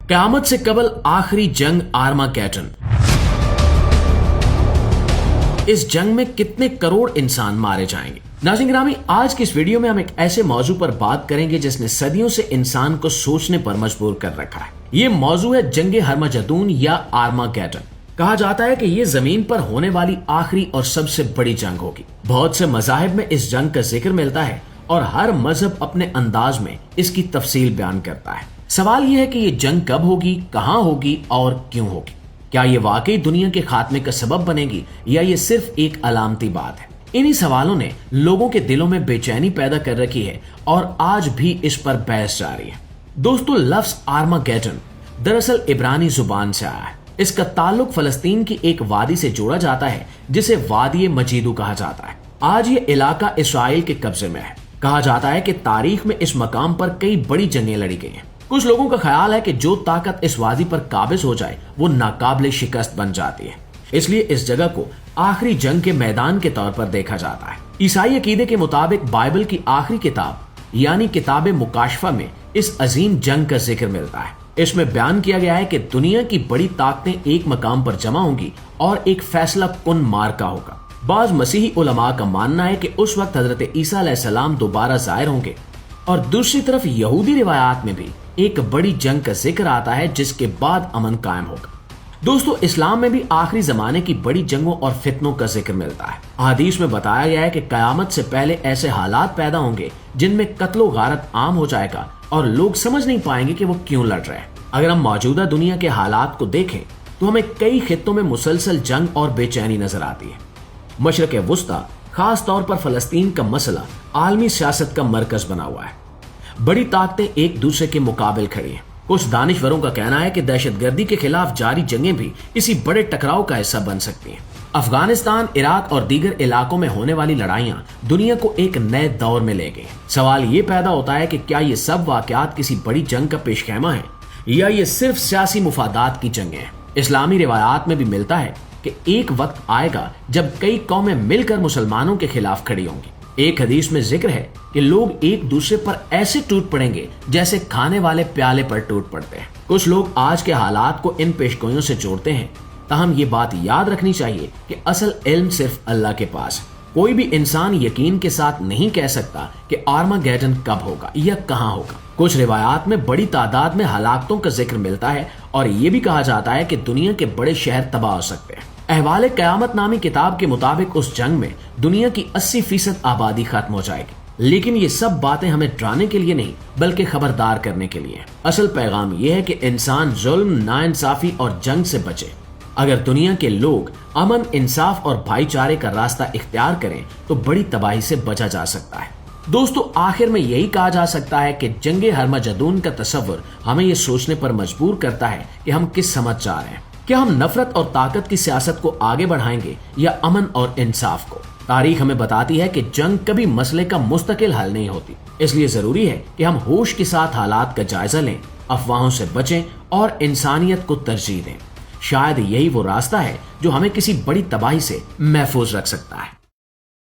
क़यामत से कबल आखिरी जंग आर्मागेडन। इस जंग में कितने करोड़ इंसान मारे जाएंगे? नाज़रीन गिरामी, आज की इस वीडियो में हम एक ऐसे मौजू पर बात करेंगे जिसने सदियों से इंसान को सोचने पर मजबूर कर रखा है। ये मौजू है जंग हरमजदून या आर्मागेडन। कहा जाता है कि ये जमीन पर होने वाली आखिरी और सबसे बड़ी जंग होगी। बहुत से मज़ाहिब में इस जंग का जिक्र मिलता है और हर मजहब अपने अंदाज में इसकी तफसील बयान करता है। सवाल यह है कि ये जंग कब होगी, कहां होगी और क्यों होगी? क्या ये वाकई दुनिया के खात्मे का सबब बनेगी या ये सिर्फ एक अलामती बात है? इन्हीं सवालों ने लोगों के दिलों में बेचैनी पैदा कर रखी है और आज भी इस पर बहस जारी है। दोस्तों, लफ्ज आर्मागेडन दरअसल इब्रानी जुबान से आया है। इसका ताल्लुक फलस्तीन की एक वादी से जोड़ा जाता है जिसे वादी मजीदू कहा जाता है। आज ये इलाका इसराइल के कब्जे में है। कहा जाता है कि तारीख में इस मकाम पर कई बड़ी जंगें लड़ी गई हैं। कुछ लोगों का ख्याल है कि जो ताकत इस वादी पर काबिज हो जाए वो नाकाबिले शिकस्त बन जाती है। इसलिए इस जगह को आखिरी जंग के मैदान के तौर पर देखा जाता है। ईसाई अकीदे के मुताबिक बाइबल की आखिरी किताब यानी किताब मुकाशफा में इस अजीम जंग का जिक्र मिलता है। इसमें बयान किया गया है कि दुनिया की बड़ी ताकतें एक मकाम पर जमा होंगी और एक फैसला कुन मार्का होगा। बाज मसीही उलमा का मानना है कि उस वक्त हजरत ईसा अलैहिस्सलाम दोबारा जाहिर होंगे और दूसरी तरफ यहूदी रिवायात में भी एक बड़ी जंग का जिक्र आता है जिसके बाद अमन कायम होगा। दोस्तों, इस्लाम में भी आखिरी जमाने की बड़ी जंगों और फितनों का जिक्र मिलता है। हदीस में बताया गया है कि कयामत से पहले ऐसे हालात पैदा होंगे जिनमें कत्लो गारत आम हो जाएगा और लोग समझ नहीं पाएंगे कि वो क्यों लड़ रहे हैं। अगर हम मौजूदा दुनिया के हालात को देखें तो हमें कई खित्तों में मुसलसल जंग और बेचैनी नजर आती है। मशरक़ वुस्ता, खास तौर पर फलस्तीन का मसला आलमी सियासत का मरकज बना हुआ है। बड़ी ताकतें एक दूसरे के मुकाबले खड़ी हैं। कुछ दानिशवरों का कहना है कि दहशतगर्दी के खिलाफ जारी जंगें भी इसी बड़े टकराव का हिस्सा बन सकती हैं। अफगानिस्तान, इराक और दीगर इलाकों में होने वाली लड़ाइयां दुनिया को एक नए दौर में ले गई। सवाल ये पैदा होता है कि क्या ये सब वाकयात किसी बड़ी जंग का पेशखेमा है या ये सिर्फ सियासी मुफादात की जंगें हैं? इस्लामी रिवायात में भी मिलता है कि एक वक्त आएगा जब कई कौमें मिलकर मुसलमानों के खिलाफ खड़ी होंगी। एक हदीस में जिक्र है कि लोग एक दूसरे पर ऐसे टूट पड़ेंगे जैसे खाने वाले प्याले पर टूट पड़ते हैं। कुछ लोग आज के हालात को इन पेशगोइयों से जोड़ते हैं, ताहम ये बात याद रखनी चाहिए कि असल इल्म सिर्फ अल्लाह के पास है। कोई भी इंसान यकीन के साथ नहीं कह सकता कि आर्मागेडन कब होगा या कहां होगा। कुछ रिवायात में बड़ी तादाद में हलाकतों का जिक्र मिलता है और ये भी कहा जाता है कि दुनिया के बड़े शहर तबाह हो सकते हैं। अहवाल क़यामत नामी किताब के मुताबिक उस जंग में दुनिया की 80% आबादी खत्म हो जाएगी। लेकिन ये सब बातें हमें डराने के लिए नहीं बल्कि खबरदार करने के लिए। असल पैगाम यह है कि इंसान जुल्म, नाइंसाफी और जंग से बचे। अगर दुनिया के लोग अमन, इंसाफ और भाईचारे का रास्ता इख्तियार करें तो बड़ी तबाही से बचा जा सकता है। दोस्तों, आखिर में यही कहा जा सकता है कि जंग हरमजदून का तस्वर हमें ये सोचने पर मजबूर करता है कि हम किस समझ जा रहे हैं। क्या हम नफरत और ताकत की सियासत को आगे बढ़ाएंगे या अमन और इंसाफ को? तारीख हमें बताती है कि जंग कभी मसले का मुस्तकिल हल नहीं होती। इसलिए जरूरी है कि हम होश के साथ हालात का जायजा लें, अफवाहों से बचें और इंसानियत को तरजीह दें। शायद यही वो रास्ता है जो हमें किसी बड़ी तबाही से महफूज रख सकता है।